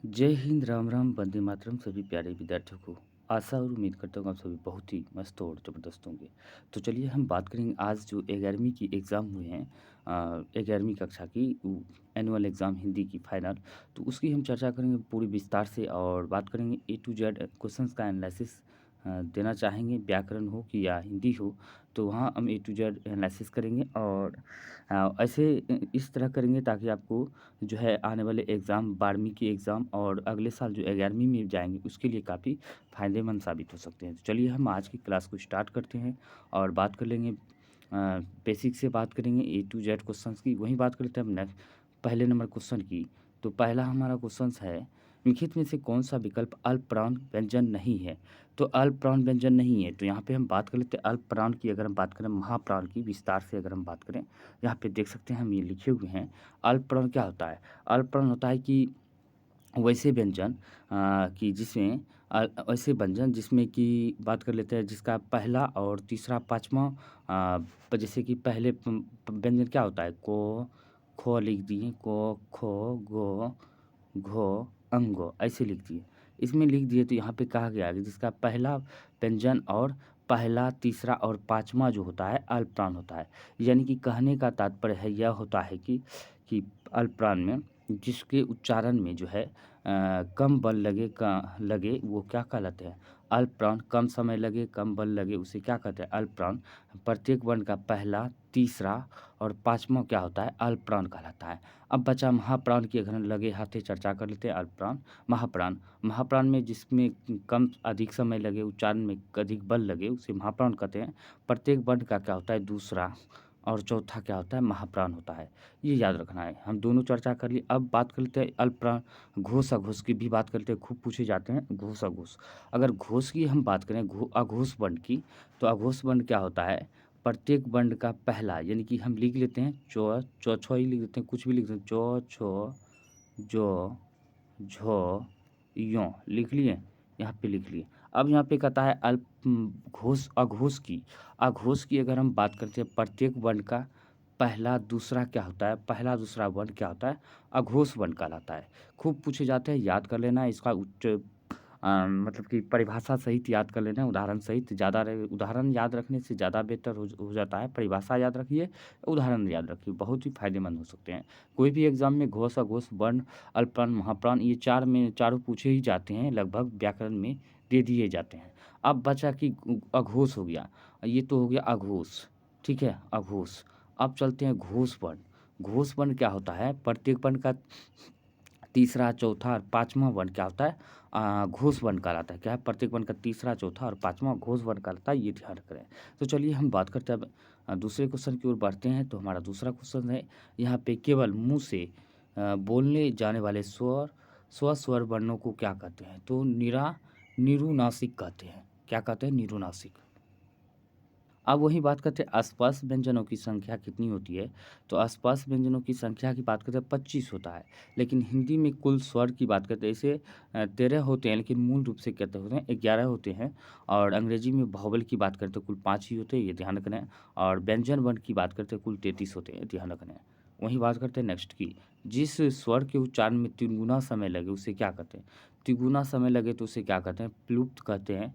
जय हिंद, राम राम, वंदे मातरम सभी प्यारे विद्यार्थियों को। आशा और उम्मीद करता हूँ आप सभी बहुत ही मस्त और ज़बरदस्त होंगे। तो चलिए हम बात करेंगे आज जो 11वीं की एग्ज़ाम हुए हैं, 11वीं कक्षा की एनुअल एग्ज़ाम हिंदी की फाइनल। तो उसकी हम चर्चा करेंगे पूरी विस्तार से और बात करेंगे ए टू जेड क्वेश्चंस का एनालिसिस देना चाहेंगे, व्याकरण हो कि या हिंदी हो। तो वहाँ हम ए टू जेड एनालिसिस करेंगे और ऐसे इस तरह करेंगे ताकि आपको जो है आने वाले एग्ज़ाम 12वीं की एग्ज़ाम और अगले साल जो 11वीं में जाएँगे उसके लिए काफ़ी फ़ायदेमंद साबित हो सकते हैं। तो चलिए हम आज की क्लास को स्टार्ट करते हैं और बात कर लेंगे बेसिक से बात करेंगे ए टू जेड क्वेश्चंस की। वहीं बात करते हैं हम नेक्स्ट पहले नंबर क्वेश्चन की। तो पहला हमारा क्वेश्चंस है, निम्नलिखित में से कौन-सा विकल्प अल्पप्राण व्यंजन नहीं है? तो अल्पप्राण व्यंजन नहीं है, तो यहाँ पे हम बात कर लेते हैं अल्पप्राण की। अगर हम बात करें महाप्राण की विस्तार से अगर हम बात करें, यहाँ पे देख सकते हैं हम ये लिखे हुए हैं। अल्पप्राण क्या होता है? अल्पप्राण होता है कि वैसे व्यंजन कि जिसमें ऐसे व्यंजन जिसमें कि बात कर लेते हैं जिसका पहला और तीसरा पाँचवाँ जैसे कि पहले व्यंजन क्या होता है? को, खो लिख दिए, को, खो, गो, घो, अंगो ऐसे लिख दिए। इसमें लिख दिए तो यहाँ पे कहा गया है कि जिसका पहला व्यंजन और पहला, तीसरा और पाँचवाँ जो होता है अल्पप्राण होता है। यानी कि कहने का तात्पर्य है यह होता है कि अल्पप्राण में जिसके उच्चारण में जो है कम बल लगे वो क्या कहलाते हैं? अल्पप्राण। कम समय लगे, कम बल लगे उसे क्या कहते हैं? अल्पप्राण। प्रत्येक वर्ण का पहला, तीसरा और पाँचवाँ क्या होता है? अल्पप्राण कहलाता है। अब बचा महाप्राण की। अगर हम लगे हाथे चर्चा कर लेते हैं अल्पप्राण, महाप्राण। महाप्राण में जिसमें कम अधिक समय लगे, उच्चारण में अधिक बल लगे उसे महाप्राण कहते हैं। प्रत्येक वर्ण का क्या होता है? दूसरा और चौथा क्या होता है? महाप्राण होता है। ये याद रखना है। हम दोनों चर्चा कर लिए। अब बात कर लेते हैं अल्पप्राण। घोष अघोष की भी बात करते हैं, खूब पूछे जाते हैं घोष अघोष। अगर घोष की हम बात करें अघोष वर्ण की, तो अघोष वर्ण क्या होता है? प्रत्येक वर्ण का पहला, यानी कि हम लिख लेते हैं छो ही लिख देते हैं, कुछ भी लिख देते हैं, चो छो जो झो यों लिख लिए, यहाँ पे लिख लिए। अब यहाँ पे कहता है घोष अघोष की। अघोष की अगर हम बात करते हैं प्रत्येक वर्ण का पहला दूसरा क्या होता है? पहला दूसरा वर्ण क्या होता है? अघोष वर्ण कहलाता है। खूब पूछे जाते हैं, याद कर लेना है इसका मतलब कि परिभाषा सहित याद कर लेना है, उदाहरण सहित। उदाहरण याद रखने से ज़्यादा बेहतर हो जाता है। परिभाषा याद रखिए, उदाहरण याद रखिए, बहुत ही फायदेमंद हो सकते हैं। कोई भी एग्जाम में घोष अघोष वर्ण अल्पप्राण महाप्राण ये चारों पूछे ही जाते हैं, लगभग व्याकरण में दे दिए जाते हैं। अब बचा कि अघोष हो गया, ये तो हो गया अघोष, ठीक है, अघोष। अब चलते हैं घोष वर्ण। घोष वर्ण क्या होता है? प्रत्येक वर्ण का तीसरा, चौथा और पाँचवाँ वर्ण क्या होता है? घोष वर्ण कहलाता है। क्या है? प्रत्येक वर्ण का तीसरा, चौथा और पाँचवाँ घोष वर्ण कहलाता है, ये ध्यान करें। तो चलिए हम बात करते हैं अब दूसरे क्वेश्चन की ओर बढ़ते हैं। तो हमारा दूसरा क्वेश्चन है, यहाँ पे केवल मुँह से बोलने जाने वाले स्वस्वर वर्णों को क्या कहते हैं? तो निरूनासिक कहते हैं। क्या कहते हैं? निरूनासिक। अब वही बात करते हैं आसपास व्यंजनों की संख्या कितनी होती है? तो आसपास व्यंजनों की संख्या की बात करते हैं 25 होता है। लेकिन हिंदी में कुल स्वर की बात करते हैं इसे 13 होते हैं, लेकिन मूल रूप से कहते होते हैं 11 होते हैं। और अंग्रेजी में vowel की बात करते हैं कुल 5 ही होते हैं, ये ध्यान रखना है। और व्यंजन वर्ण की बात करते हैं कुल 33 होते हैं, ध्यान रखना है। वहीं बात करते हैं नेक्स्ट की, जिस स्वर के उच्चारण में तिगुना समय लगे उसे क्या कहते हैं? तिगुना समय लगे तो उसे क्या कहते हैं? प्लुप्त कहते हैं।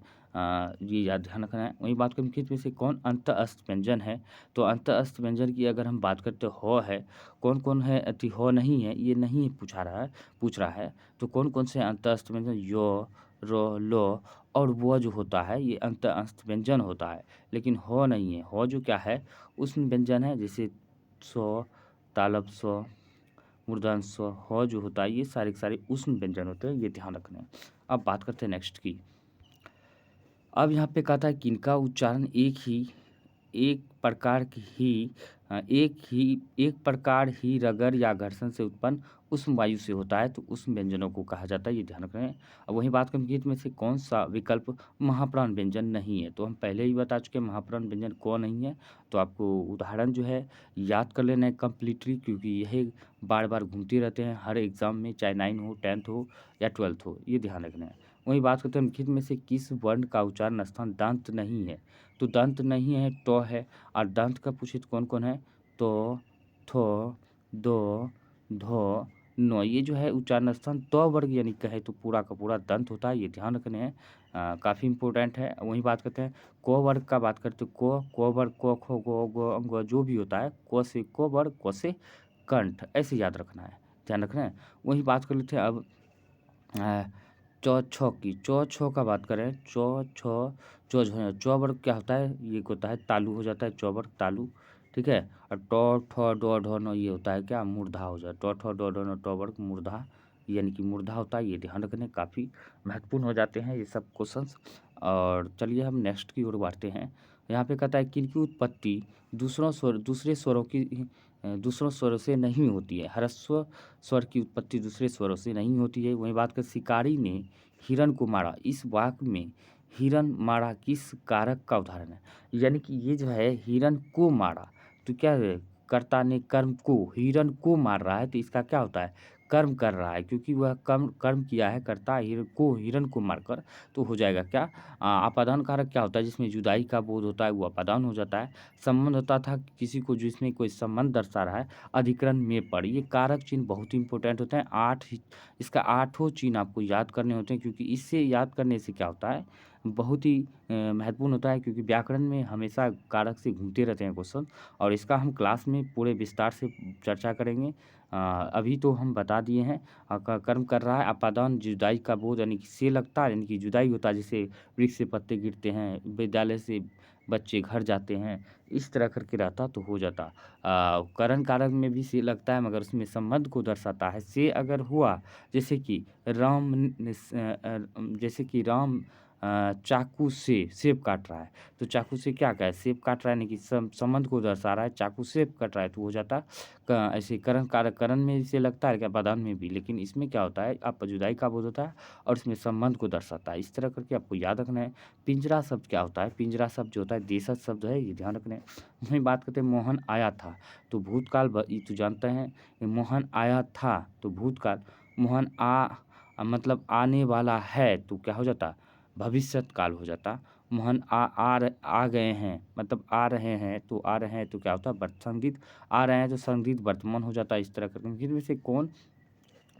ये याद ध्यान रखना है। वहीं बात करें कि में से कौन अंत अस्त व्यंजन है? तो अंत अस्त व्यंजन की अगर हम बात करते हो है, कौन-कौन है? हो नहीं है, ये नहीं पूछ रहा है। तो कौन-कौन से अंत अस्त व्यंजन? यो, रो, लो और वो जो होता है ये अंत अस्त व्यंजन होता है। लेकिन हो नहीं है। हो जो क्या है? उष्ण व्यंजन है, जैसे स्व, तालव्य स्व, मूर्धन्य स्व। हो जो होता है ये सारे के सारे उष्ण व्यंजन होते हैं, ये ध्यान रखना है। अब बात करते हैं नेक्स्ट की। अब यहाँ पे कहता है कि इनका उच्चारण एक प्रकार ही रगर या घर्षण से उत्पन्न उष्ण वायु से होता है, तो उष्ण व्यंजनों को कहा जाता है, ये ध्यान रखें। अब वही बात करें गीत में से कौन सा विकल्प महाप्राण व्यंजन नहीं है? तो हम पहले ही बता चुके हैं महाप्राण व्यंजन कौन नहीं है। तो आपको उदाहरण जो है याद कर लेना है कंप्लीटली, क्योंकि यही बार बार घूमते रहते हैं हर एग्जाम में, चाहे 9 हो, 10th हो या 12th हो, ये ध्यान रखना है। वहीं बात करते हैं निम्नलिखित में से किस वर्ण का उच्चारण स्थान दंत नहीं है? तो दंत नहीं है, ट है। और दंत का पूछे तो कौन कौन है? तो, थो, दो, धो, नौ, ये जो है उच्चारण स्थान त वर्ग यानी कहे तो पूरा का पूरा दंत होता है, ये ध्यान रखने हैं। काफ़ी इम्पोर्टेंट है। वहीं बात करते हैं क वर्ग का, बात करते हैं क वर्ग क, ख, ग, घ, अंग जो भी होता है, क से क वर्ग, क से कंठ, ऐसे याद रखना है, ध्यान रखना है। वहीं बात कर लेते हैं अब अ, चौ छौ की। चौ छौ का बात करें, चौ छौ चौ छ चौ वर्ग क्या होता है, ये एक होता है तालु हो जाता है, चौ वर्ग तालु, ठीक है। और टौ ठ डौ ढ न ये होता है क्या, मूर्धा हो जाता है। टौ ठ डौ ढ न टौ वर्ग मूर्धा यानी कि मूर्धा होता है, ये ध्यान रखने काफ़ी महत्वपूर्ण हो जाते हैं ये सब क्वेश्चंस। और चलिए हम नेक्स्ट की ओर बढ़ते हैं। यहाँ पे कहता है किनकी उत्पत्ति दूसरे स्वरों की दूसरों स्वरों से नहीं होती है। ह्रस्व स्वर की उत्पत्ति दूसरे स्वरों से नहीं होती है। वहीं बात करें शिकारी ने हिरन को मारा, इस वाक्य में हिरन मारा किस कारक का उदाहरण है? यानी कि ये जो है हिरन को मारा, तो क्या है, कर्ता ने कर्म को हिरन को मार रहा है, तो इसका क्या होता है, कर्म कर रहा है, क्योंकि वह कर्म कर्म किया है, कर्ता हिरन को मारकर, तो हो जाएगा क्या, अपादान कारक क्या होता है, जिसमें जुदाई का बोध होता है वो अपादान हो जाता है। संबंध होता था किसी को जिसमें कोई संबंध दर्शा रहा है, अधिकरण में पड़। ये कारक चिन्ह बहुत ही इंपॉर्टेंट होते हैं। इसका आठों चिन्ह आपको याद करने होते हैं, क्योंकि इससे याद करने से क्या होता है, बहुत ही महत्वपूर्ण होता है, क्योंकि व्याकरण में हमेशा कारक से घूमते रहते हैं क्वेश्चन। और इसका हम क्लास में पूरे विस्तार से चर्चा करेंगे। अभी तो हम बता दिए हैं। कर्म कर रहा है, अपादान जुदाई का बोझ यानी कि से लगता है, यानी कि जुदाई होता है, जैसे वृक्ष से पत्ते गिरते हैं, विद्यालय से बच्चे घर जाते हैं, इस तरह करके रहता तो हो जाता। करण कारक में भी से लगता है, मगर उसमें संबंध को दर्शाता है। से अगर हुआ, जैसे कि जैसे कि राम चाकू से सेब काट रहा है, तो चाकू से क्या है, सेब काट रहा है, यानी कि संबंध को दर्शा रहा है। चाकू सेब काट रहा है, तो हो जाता ऐसे करण कारक, करण में से लगता है क्या, पदान में भी, लेकिन इसमें क्या होता है, आप जुदाई का बोध होता है और इसमें संबंध को दर्शाता है। इस तरह करके आपको याद रखना है। पिंजरा शब्द क्या होता है, पिंजरा शब्द जो होता है देशज शब्द है, ये ध्यान रखना है। वहीं बात करते हैं मोहन आया था, तो भूतकाल ये तो जानते हैं, ये मोहन आया था तो भूतकाल, मोहन मतलब आने वाला है, तो क्या हो जाता, भविष्यत काल हो जाता। मोहन आ गए हैं, मतलब आ रहे हैं, तो आ रहे हैं तो क्या होता है, संदिग्ध, आ रहे हैं तो संदिग्ध वर्तमान हो जाता है। इस तरह करके फिर में से कौन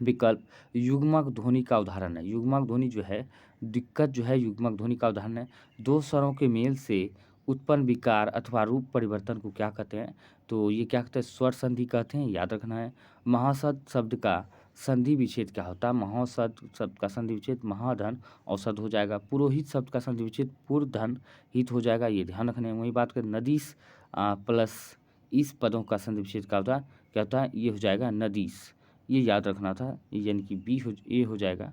विकल्प युग्मक ध्वनि का उदाहरण है? युग्मक ध्वनि जो है, दिक्कत जो है, युग्मक ध्वनि का उदाहरण है। दो स्वरों के मेल से उत्पन्न विकार अथवा रूप परिवर्तन को क्या कहते हैं? तो ये क्या कहते हैं, स्वर संधि कहते हैं, याद रखना है। महासद शब्द का संधि विच्छेद क्या होता है? महासद शब्द का संधि विच्छेद महाधन औसत हो जाएगा। पुरोहित शब्द का संधि विच्छेद पुरधन हित हो जाएगा, ये ध्यान रखना है। वही बात करें नदीस प्लस इस पदों का संधि विच्छेद क्या होता है, क्या होता है, ये हो जाएगा नदीस, ये याद रखना था, यानी कि ए हो जाएगा,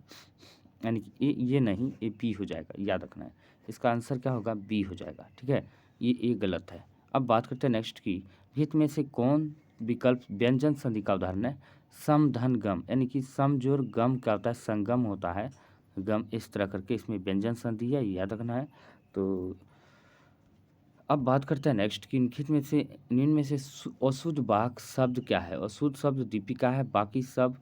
यानी कि ये नहीं, ये बी हो जाएगा, याद रखना है। इसका आंसर क्या होगा, बी हो जाएगा, ठीक है। ये गलत है। अब बात करते हैं नेक्स्ट की, हित में से कौन विकल्प व्यंजन संधि का उदाहरण है? सम धन गम, यानी कि सम जोर गम क्या होता है, संगम होता है, गम, इस तरह करके इसमें व्यंजन संधि है, ये याद रखना है। तो अब बात करते हैं नेक्स्ट की, निम्नलिखित में से अशुद्ध वाक शब्द क्या है? अशुद्ध शब्द दीपिका है, बाकी सब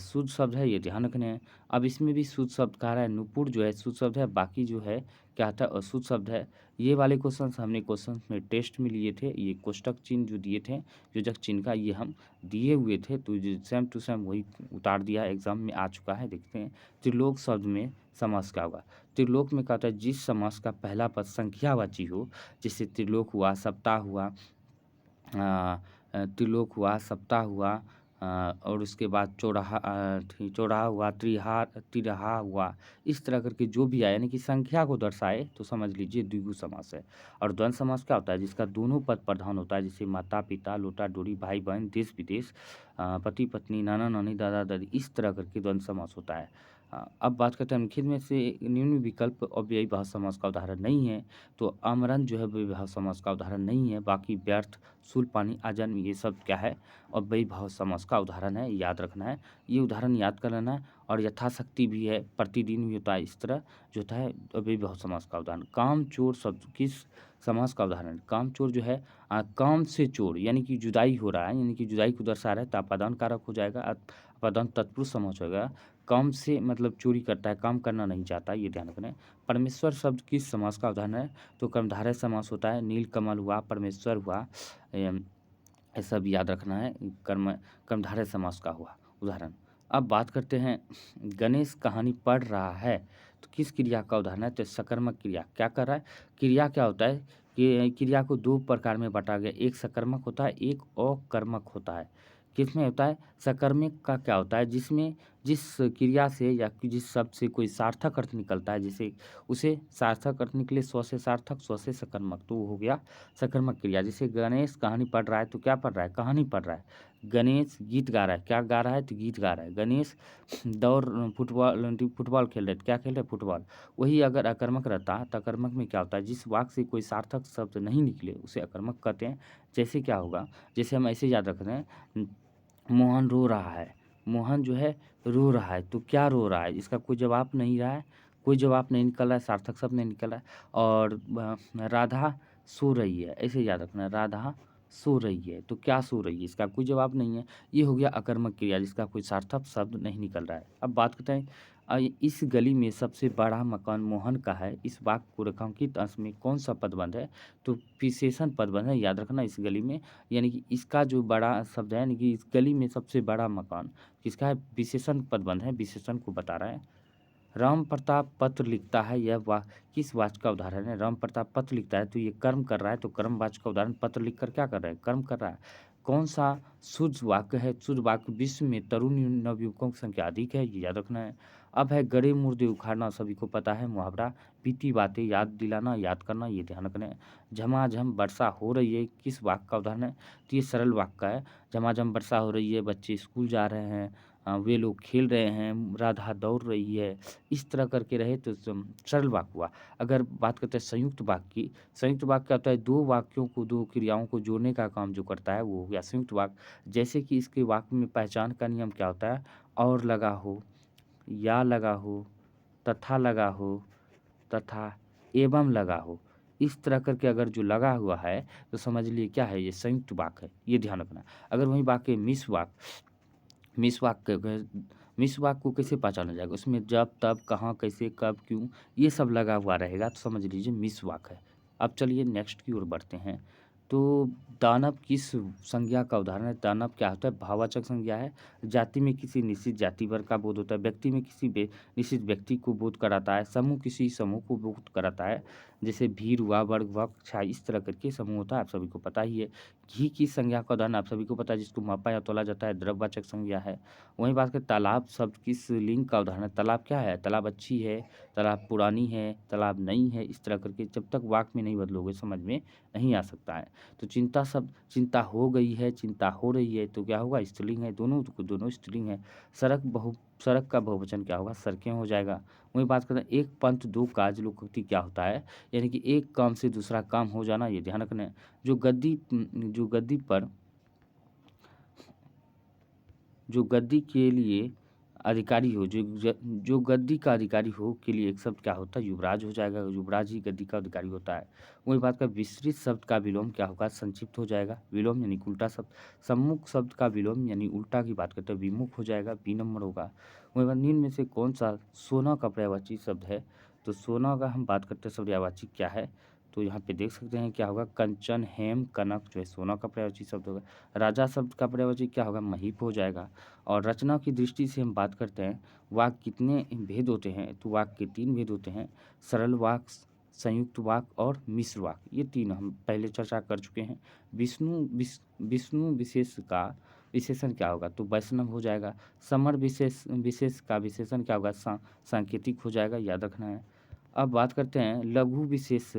शुद्ध शब्द है, ये ध्यान रखने हैं। अब इसमें भी शुद्ध शब्द कह रहा है, नुपुर जो है शुद्ध शब्द है, बाकी जो है क्या था, अशुद्ध शब्द है। ये वाले क्वेश्चन हमने क्वेश्चन में टेस्ट में लिए थे, ये कोष्टक चिन्ह जो दिए थे, योजक चिन्ह का, ये हम दिए हुए थे, तो सेम टू सेम वही उतार दिया, एग्जाम में आ चुका है। देखते हैं त्रिलोक शब्द में समास क्या होगा। त्रिलोक में क्या होता है, जिस समास का पहला पद संख्यावाची हो, जैसे त्रिलोक हुआ, सप्ताह हुआ, त्रिलोक हुआ, सप्ताह हुआ, और उसके बाद चौराहा हुआ, तिरहा हुआ, इस तरह करके जो भी आए, यानी कि संख्या को दर्शाए, तो समझ लीजिए द्विगु समास है। और द्वंद्व समास क्या होता है, जिसका दोनों पद प्रधान होता है, जैसे माता पिता, लोटा डोरी, भाई बहन, देश विदेश, पति पत्नी, नाना नानी, दादा दादी, इस तरह करके द्वंद्व समास होता है। अब बात करते हैं निम्नलिखित में से निम्न विकल्प अव्ययी भाव समास का उदाहरण नहीं है, तो आमरण जो है विभाव समास का उदाहरण नहीं है। बाकी व्यर्थ, शूल, पानी, आजन्म, ये सब क्या है, अव्ययी भाव समास का उदाहरण है, याद रखना है। ये उदाहरण याद कर लेना है। और यथाशक्ति भी है, प्रतिदिन भी होता है, इस तरह जो होता है अव्ययी भाव समास का उदाहरण। काम चोर शब्द किस समास का उदाहरण? काम चोर जो है काम से चोर, यानी कि जुदाई हो रहा है, यानी कि जुदाई को दर्शा रहा है, तो अपादान कारक हो जाएगा, अपादान तत्पुरुष समास होगा। काम से मतलब चोरी करता है, काम करना नहीं चाहता, ये ध्यान रखना है। परमेश्वर शब्द किस समास का उदाहरण है? तो कर्मधारय समास होता है। नीलकमल हुआ, परमेश्वर हुआ, ये सब याद रखना है, कर्मधारय समास का हुआ। उदाहरण। अब बात करते हैं गणेश कहानी पढ़ रहा है, तो किस क्रिया का उदाहरण है? तो सकर्मक क्रिया। क्या कर रहा है? क्रिया क्या होता है कि क्रिया को 2 प्रकार में बाँटा गया, एक सकर्मक होता है, एक अकर्मक होता है। किसमें होता है? सकर्मक का क्या होता है? जिसमें जिस क्रिया से या कि जिस शब्द से कोई सार्थक अर्थ निकलता है, जैसे उसे सार्थक अर्थ निकले स्व से सार्थक, स्व से सकर्मक, तो वो हो गया सकर्मक क्रिया। जैसे गणेश कहानी पढ़ रहा है, तो क्या पढ़ रहा है? कहानी पढ़ रहा है। गणेश गीत गा रहा है, क्या गा रहा है? तो गीत गा रहा है। गणेश दौड़ फुटबॉल खेल रहे थे, क्या खेल रहे हैं? फुटबॉल। वही अगर अकर्मक रहता, तो अकर्मक में क्या होता है? जिस वाक्य से कोई सार्थक शब्द नहीं निकले, उसे अकर्मक कहते हैं। जैसे क्या होगा? जैसे हम ऐसे याद रख रहे हैं, मोहन रो रहा है। मोहन जो है रो रहा है, तो क्या रो रहा है? इसका कोई जवाब नहीं रहा है, कोई जवाब नहीं निकल रहा है, सार्थक शब्द नहीं निकल रहा है। और राधा सो रही है, ऐसे याद रखना है, राधा सो रही है, तो क्या सो रही है? इसका कोई जवाब नहीं है। ये हो गया अकर्मक क्रिया जिसका कोई सार्थक शब्द नहीं निकल रहा है। अब बात करते हैं इस गली में सबसे बड़ा मकान मोहन का है। इस वाक्य को रेखांकित अंश में कौन-सा पदबंध है? तो विशेषण पदबंध है, याद रखना इस गली में, यानी कि इसका जो बड़ा शब्द है, यानी कि इस गली में सबसे बड़ा मकान किसका है? विशेषण पदबंध है, विशेषण को बता रहा है। राम प्रताप पत्र लिखता है, यह किस वाक्य का उदाहरण है? राम प्रताप पत्र लिखता है, तो ये कर्म कर रहा है, तो कर्म वाच्य का उदाहरण पत्र लिखकर क्या कर रहा है? कर्म कर रहा है। कौन सा शुद्ध वाक्य है? शुद्ध वाक्य विश्व में तरुण नवयुवकों की संख्या अधिक है, ये याद रखना है। अब है गड़े मुर्दे उखाड़ना, सभी को पता है मुहावरा। बीती बातें याद दिलाना, याद करना, ये ध्यान रखना है। झमाझम वर्षा हो रही है, किस वाक्य का उदाहरण है? तो ये सरल वाक्य का है। झमाझम वर्षा हो रही है, बच्चे स्कूल जा रहे हैं, वे लोग खेल रहे हैं, राधा दौड़ रही है, इस तरह करके रहे तो सरल वाक्य हुआ। अगर बात करते हैं संयुक्त वाक्य की, संयुक्त वाक्य क्या होता है? 2 वाक्यों को, 2 क्रियाओं को जोड़ने का काम जो करता है, वो हो गया संयुक्त वाक्य। जैसे कि इसके वाक्य में पहचान का नियम क्या होता है? और लगा हो, या लगा हो, तथा लगा हो, तथा एवं लगा हो। इस तरह करके अगर जो लगा हुआ है, तो समझ लिए क्या है? ये संयुक्त वाक्य है, ये ध्यान रखना। अगर वहीं वाक्य मिसवाक क मिसवाक को कैसे पहचाना जाएगा? उसमें जब, तब, कहाँ, कैसे, कब, क्यों, ये सब लगा हुआ रहेगा, तो समझ लीजिए मिसवाक है। अब चलिए नेक्स्ट की ओर बढ़ते हैं। तो दानव किस संज्ञा का उदाहरण है? दानव क्या होता है? भाववाचक संज्ञा है। जाति में किसी निश्चित जाति वर्ग का बोध होता है। व्यक्ति में किसी निश्चित व्यक्ति को बोध कराता है। समूह किसी समूह को बोध कराता है। जैसे भीड़ हुआ, वर्ग हुआ, कक्षा, इस तरह करके समूह होता है, आप सभी को पता ही है। घी की संज्ञा का उदाहरण आप सभी को पता है, जिसको मापा या तोला जाता है, द्रव्यवाचक संज्ञा है। वहीं बात करें तालाब शब्द किस लिंग का उदाहरण है? तालाब क्या है? तालाब अच्छी है, तालाब पुरानी है, तालाब नई है, इस तरह करके जब तक वाक्य में नहीं बदलोगे समझ में नहीं आ सकता है। तो चिंता शब्द, चिंता हो गई है, चिंता हो रही है, तो क्या होगा? स्त्रीलिंग है, दोनों स्त्रीलिंग है। सड़क का बहुवचन क्या होगा? सड़कें हो जाएगा। वहीं बात करते हैं एक पंथ दो काज लोकोक्ति क्या होता है? यानी कि एक काम से दूसरा काम हो जाना, ये ध्यान रखना है। जो गद्दी पर जो गद्दी के लिए अधिकारी हो, जो गद्दी का अधिकारी हो के लिए एक शब्द क्या होता है? युवराज हो जाएगा, युवराज ही गद्दी का अधिकारी होता है। वही बात का विस्तृत शब्द का विलोम क्या होगा? संक्षिप्त हो जाएगा। विलोम यानी उल्टा शब्द। सम्मुख शब्द का विलोम यानी उल्टा की बात करते हैं, विमुख हो जाएगा, बी नंबर होगा। वही बात निम्न में से कौन सा सोना का पर्यायवाची शब्द है? तो सोना का हम बात करते हैं पर्यायवाची क्या है? तो यहाँ पे देख सकते हैं क्या होगा? कंचन, हेम, कनक जो है सोना का पर्यायवाची शब्द होगा। राजा शब्द का पर्यायवाची क्या होगा? महीप हो जाएगा। और रचना की दृष्टि से हम बात करते हैं, वाक्य कितने भेद होते हैं? तो वाक्य के 3 भेद होते हैं, सरल वाक्य, संयुक्त वाक्य और मिश्र वाक्य। ये 3 हम पहले चर्चा कर चुके हैं। विष्णु विशेष का विशेषण क्या होगा? तो वैष्णव हो जाएगा। समर विशेष का विशेषण क्या होगा? सांकेतिक हो जाएगा, याद रखना है। अब बात करते हैं लघु विशेष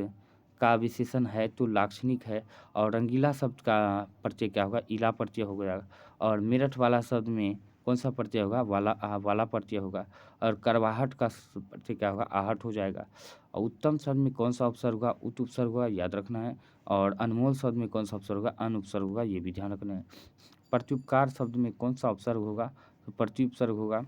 का विशेषण है तो लाक्षणिक है। और रंगीला शब्द का प्रत्यय क्या होगा? इला प्रत्यय हो गया। और मेरठ वाला शब्द में कौन सा प्रत्यय होगा? वाला प्रत्यय होगा। और करवाहट का प्रत्यय क्या होगा? आहट हो जाएगा। और उत्तम शब्द में कौन सा उपसर्ग होगा? उत उपसर्ग होगा, याद रखना है। और अनमोल शब्द में कौन सा उपसर्ग होगा? अन उपसर्ग होगा, ये भी ध्यान रखना है। प्रत्युपकार शब्द में कौन सा उपसर्ग होगा? तो प्रत्युपसर्ग होगा।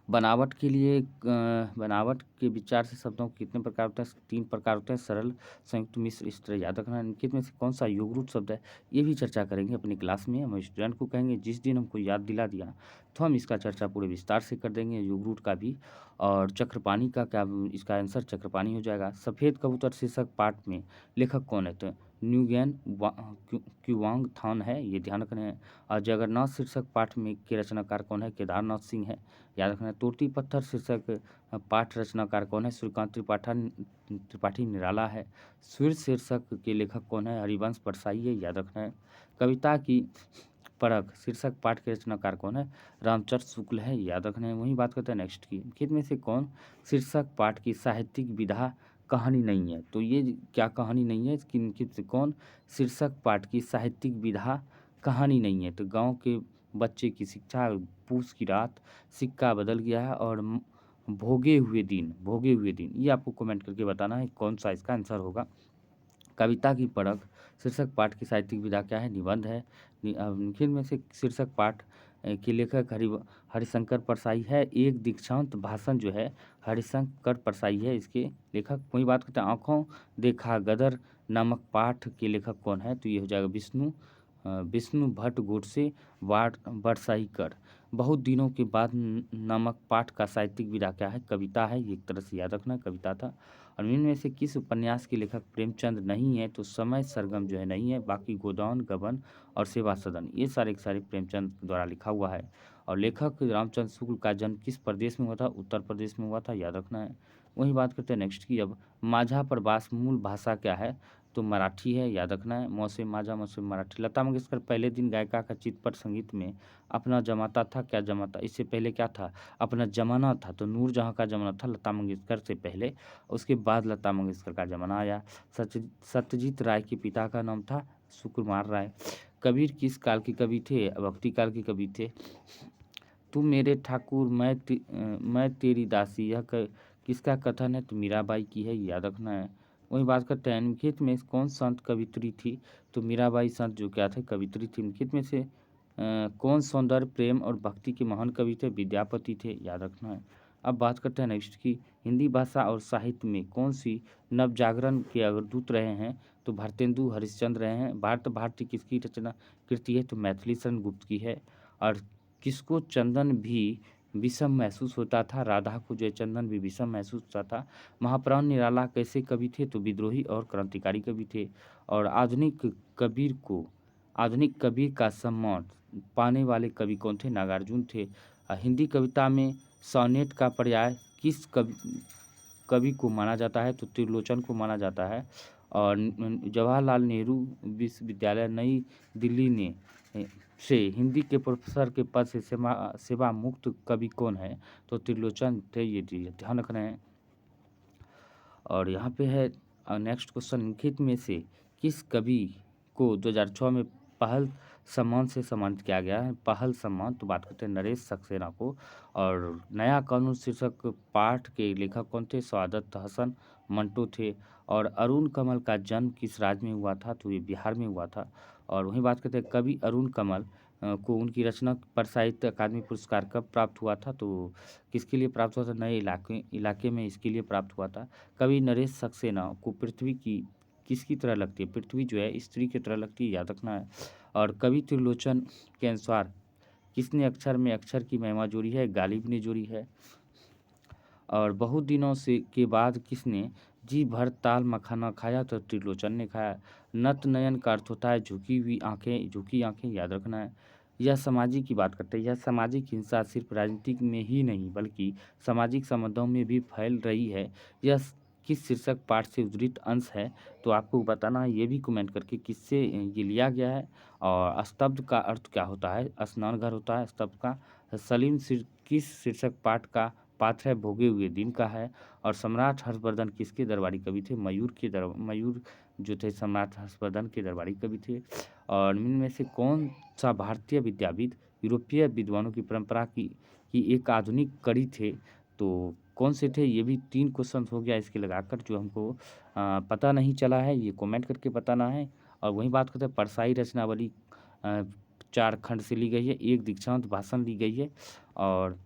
बनावट के लिए बनावट के विचार से शब्दों के कितने प्रकार होते हैं? 3 प्रकार होते हैं, सरल, संयुक्त, मिश्र, इस तरह याद रखना है। निम्नलिखित में से कौन सा योगरूट शब्द है? ये भी चर्चा करेंगे अपनी क्लास में। हम स्टूडेंट को कहेंगे जिस दिन हमको याद दिला दिया तो हम इसका चर्चा पूरे विस्तार से कर देंगे, योगरूट का भी। और चक्रपाणी का क्या, इसका आंसर चक्रपाणी हो जाएगा। सफ़ेद कबूतर शीर्षक पाठ में लेखक कौन है? तो न्यूगेन क्युआंग थान है, ये ध्यान रखना है। और जगन्नाथ शीर्षक पाठ में के रचनाकार कौन है? केदारनाथ सिंह है, याद रखना है। तोती पत्थर शीर्षक पाठ रचनाकार कौन है? सूर्यकांत त्रिपाठी निराला है। सूर्य शीर्षक के लेखक कौन है? हरिवंश परसाई है, याद रखना है। कविता की परख शीर्षक पाठ के रचनाकार कौन है? रामचरित शुक्ल है, याद रखना है। वहीं बात करते हैं नेक्स्ट की, निम्नलिखित में से कौन शीर्षक पाठ की साहित्यिक विधा कहानी नहीं है? तो ये क्या कहानी नहीं है, इसकी निम्नलिखित से कौन शीर्षक पाठ की साहित्यिक विधा कहानी नहीं है? तो गांव के बच्चे की शिक्षा, पूस की रात, सिक्का बदल गया है और भोगे हुए दिन, ये आपको कमेंट करके बताना है कौन सा इसका आंसर होगा। कविता की परख शीर्षक पाठ की साहित्यिक विधा क्या है? निबंध है। निखिल में से शीर्षक पाठ के लेखक हरिशंकर परसाई है। एक दीक्षांत भाषण जो है हरिशंकर परसाई है इसके लेखक। वही बात करते हैं आँखों देखा गदर नामक पाठ के लेखक कौन है? तो ये हो जाएगा विष्णु भट्ट गोडसे बरसाईकर। बहुत दिनों के बाद नामक पाठ का साहित्यिक विधा क्या है? कविता है, ये एक तरह से याद रखना कविता था। और इनमें से किस उपन्यास के लेखक प्रेमचंद नहीं है? तो समय सरगम जो है नहीं है, बाकी गोदान गबन और सेवा सदन ये सारे के सारे प्रेमचंद द्वारा लिखा हुआ है। और लेखक रामचंद्र शुक्ल का जन्म किस प्रदेश में हुआ था? उत्तर प्रदेश में हुआ था, याद रखना है। वही बात करते हैं नेक्स्ट की, अब माझा प्रवास मूल भाषा क्या है? तो मराठी है, याद रखना है। मौसे माझा मौसे मराठी। लता मंगेशकर पहले दिन गायिका का चितपट संगीत में अपना जमाता था, क्या जमाता? इससे पहले क्या था? अपना जमाना था। तो नूरजहां का जमाना था लता मंगेशकर से पहले, उसके बाद लता मंगेशकर का जमाना आया। सत्यजीत राय के पिता का नाम था सुकुमार राय। कबीर किस काल के कवि थे? भक्ति काल के कवि थे। तू मेरे ठाकुर मैं तेरी दासी, यह किसका कथन है? तो मीराबाई की है, याद रखना है। वही बात करते हैं निम्नलिखित में कौन संत कवित्री थी? तो मीराबाई संत जो क्या थे? कवित्री थी। निम्नलिखित में से कौन सौंदर्य प्रेम और भक्ति के महान कवि थे? विद्यापति थे, याद रखना है। अब बात करते हैं नेक्स्ट की, हिंदी भाषा और साहित्य में कौन सी नवजागरण के अग्रदूत रहे हैं? तो भारतेंदु हरिश्चंद्र रहे हैं। भारत भारती किसकी रचना कृति है? तो मैथिली शरण गुप्त की है। और किसको चंदन भी विषम महसूस होता था? राधा को जो है चंदन भी विषम महसूस होता था। महाप्राण निराला कैसे कवि थे? तो विद्रोही और क्रांतिकारी कवि थे। और आधुनिक कबीर का सम्मान पाने वाले कवि कौन थे? नागार्जुन थे। हिंदी कविता में सोनेट का पर्याय किस कवि को माना जाता है? तो त्रिलोचन को माना जाता है। और जवाहरलाल नेहरू विश्वविद्यालय नई दिल्ली ने से हिंदी के प्रोफेसर के पद से सेवा मुक्त कवि कौन है? तो त्रिलोचन थे, ये ध्यान रखना है। और यहाँ पे है नेक्स्ट क्वेश्चन, निम्नलिखित में से किस कवि को 2006 में पहल सम्मान से सम्मानित किया गया है? पहल सम्मान, तो बात करते हैं नरेश सक्सेना को। और नया कानून शीर्षक पाठ के लेखक कौन थे? सआदत हसन मंटो थे। और अरुण कमल का जन्म किस राज्य में हुआ था? तो ये बिहार में हुआ था। और वहीं बात करते हैं कवि अरुण कमल को उनकी रचना पर साहित्य अकादमी पुरस्कार कब प्राप्त हुआ था? तो किसके लिए प्राप्त हुआ था? नए इलाके में इसके लिए प्राप्त हुआ था। कवि नरेश सक्सेना को पृथ्वी की किसकी तरह लगती है? पृथ्वी जो है स्त्री की तरह लगती है, याद रखना है। और कवि त्रिलोचन के अनुसार किसने अक्षर में अक्षर की महिमा जोड़ी है? गालिब ने जोड़ी है। और बहुत दिनों से के बाद किसने जी भर ताल मखाना खाया? तो त्रिलोचन ने खाया। नत नयन का अर्थ होता है झुकी आंखें, याद रखना है। यह सामाजिक की बात करते हैं। यह सामाजिक हिंसा सिर्फ राजनीतिक में ही नहीं बल्कि सामाजिक संबंधों में भी फैल रही है। यह किस शीर्षक पाठ से उद्धृत अंश है? तो आपको बताना है, ये भी कमेंट करके किससे ये लिया गया है। और स्तब्ध का अर्थ क्या होता है? स्नान घर होता है स्तब्ध का। किस शीर्षक पाठ का पात्र है? भोगे हुए दिन का है। और सम्राट हर्षवर्धन किसके दरबारी कवि थे? मयूर जो थे सम्राट हर्षवर्धन के दरबारी कवि थे। और इनमें से कौन सा भारतीय विद्याविद यूरोपीय विद्वानों की परंपरा की एक आधुनिक कड़ी थे? तो कौन से थे? ये भी 3 क्वेश्चन हो गया इसके लगाकर, जो हमको पता नहीं चला है, ये कमेंट करके बताना है। और वहीं बात करते हैं परसाई रचनावली 4 खंड से ली गई है। एक दीक्षांत भाषण ली गई है। और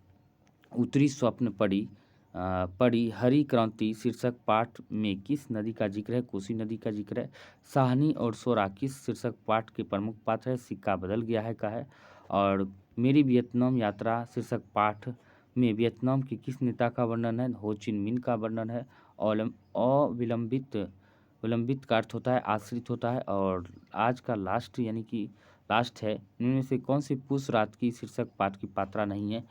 उत्तरी स्वप्न पड़ी हरी क्रांति शीर्षक पाठ में किस नदी का जिक्र है? कोसी नदी का जिक्र है। साहनी और सोरा किस शीर्षक पाठ के प्रमुख पात्र है? सिक्का बदल गया है का है। और मेरी वियतनाम यात्रा शीर्षक पाठ में वियतनाम के किस नेता का वर्णन है? हो चिन मिन का वर्णन है। और अविलंबित विलंबित का अर्थ होता है आश्रित होता है और आज का लास्ट यानी कि लास्ट है। इनमें से कौन-सी पुरुष रात की शीर्षक पाठ की पात्रा नहीं है?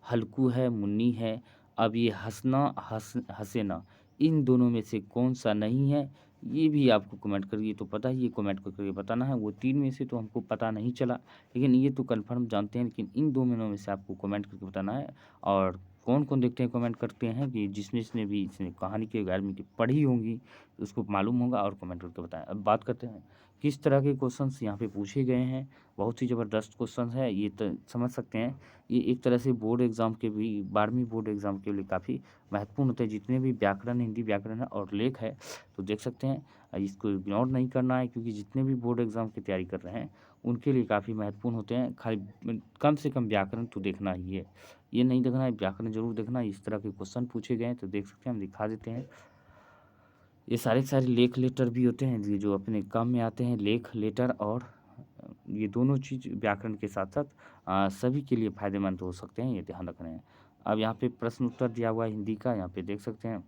हल्कू है, मुन्नी है, अब ये हँसे ना, इन दोनों में से कौन-सा नहीं है? ये भी आपको कमेंट करके तो पता ही है, कमेंट करके बताना है। वो 3 में से तो हमको पता नहीं चला, लेकिन ये तो कन्फर्म जानते हैं, लेकिन इन 2 में से आपको कमेंट करके बताना है। और कौन-कौन देखते हैं कमेंट करते हैं कि जिसने भी इस कहानी के 11वीं की पढ़ी होंगी, उसको मालूम होगा और कमेंट करके बताएँ। अब बात करते हैं किस तरह के क्वेश्चंस यहाँ पे पूछे गए हैं। बहुत ही ज़बरदस्त क्वेश्चन है, ये तो समझ सकते हैं। ये एक तरह से बोर्ड एग्ज़ाम के भी 12वीं बोर्ड एग्ज़ाम के लिए काफ़ी महत्वपूर्ण होते हैं। जितने भी व्याकरण, हिंदी व्याकरण है और लेख है, तो देख सकते हैं इसको इग्नोर नहीं करना है, क्योंकि जितने भी बोर्ड एग्ज़ाम की तैयारी कर रहे हैं, उनके लिए काफ़ी महत्वपूर्ण होते हैं। खाली कम से कम व्याकरण तो देखना ही है। ये नहीं देखना है, व्याकरण ज़रूर देखना है। इस तरह के क्वेश्चन पूछे गए हैं, तो देख सकते हैं, हम दिखा देते हैं। ये सारे के सारे लेख लेटर भी होते हैं, ये जो अपने काम में आते हैं, लेख लेटर और ये दोनों चीज़ व्याकरण के साथ-साथ सभी के लिए फ़ायदेमंद हो सकते हैं, ये ध्यान रखना है। अब यहाँ पे प्रश्न उत्तर दिया हुआ है हिंदी का, यहाँ पे देख सकते हैं।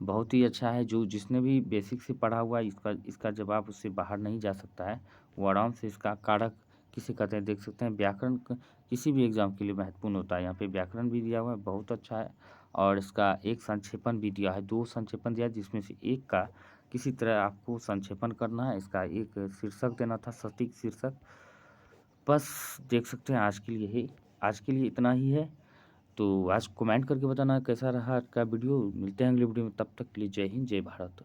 बहुत ही अच्छा है, जो जिसने भी बेसिक से पढ़ा हुआ है, इसका इसका जवाब उससे बाहर नहीं जा सकता है। वो आराम से इसका कारक किसे कहते हैं देख सकते हैं। व्याकरण किसी भी एग्ज़ाम के लिए महत्वपूर्ण होता है। यहाँ पे व्याकरण भी दिया हुआ है, बहुत अच्छा है। और इसका एक संक्षेपण भी दिया है, 2 संक्षेपण दिया है, जिसमें से एक का किसी तरह आपको संक्षेपण करना है। इसका एक शीर्षक देना था, सटीक शीर्षक। बस देख सकते हैं, आज के लिए इतना ही है। तो आज कमेंट करके बताना कैसा रहा आज का वीडियो। मिलते हैं अगले वीडियो में, तब तक के लिए जय हिंद, जय भारत।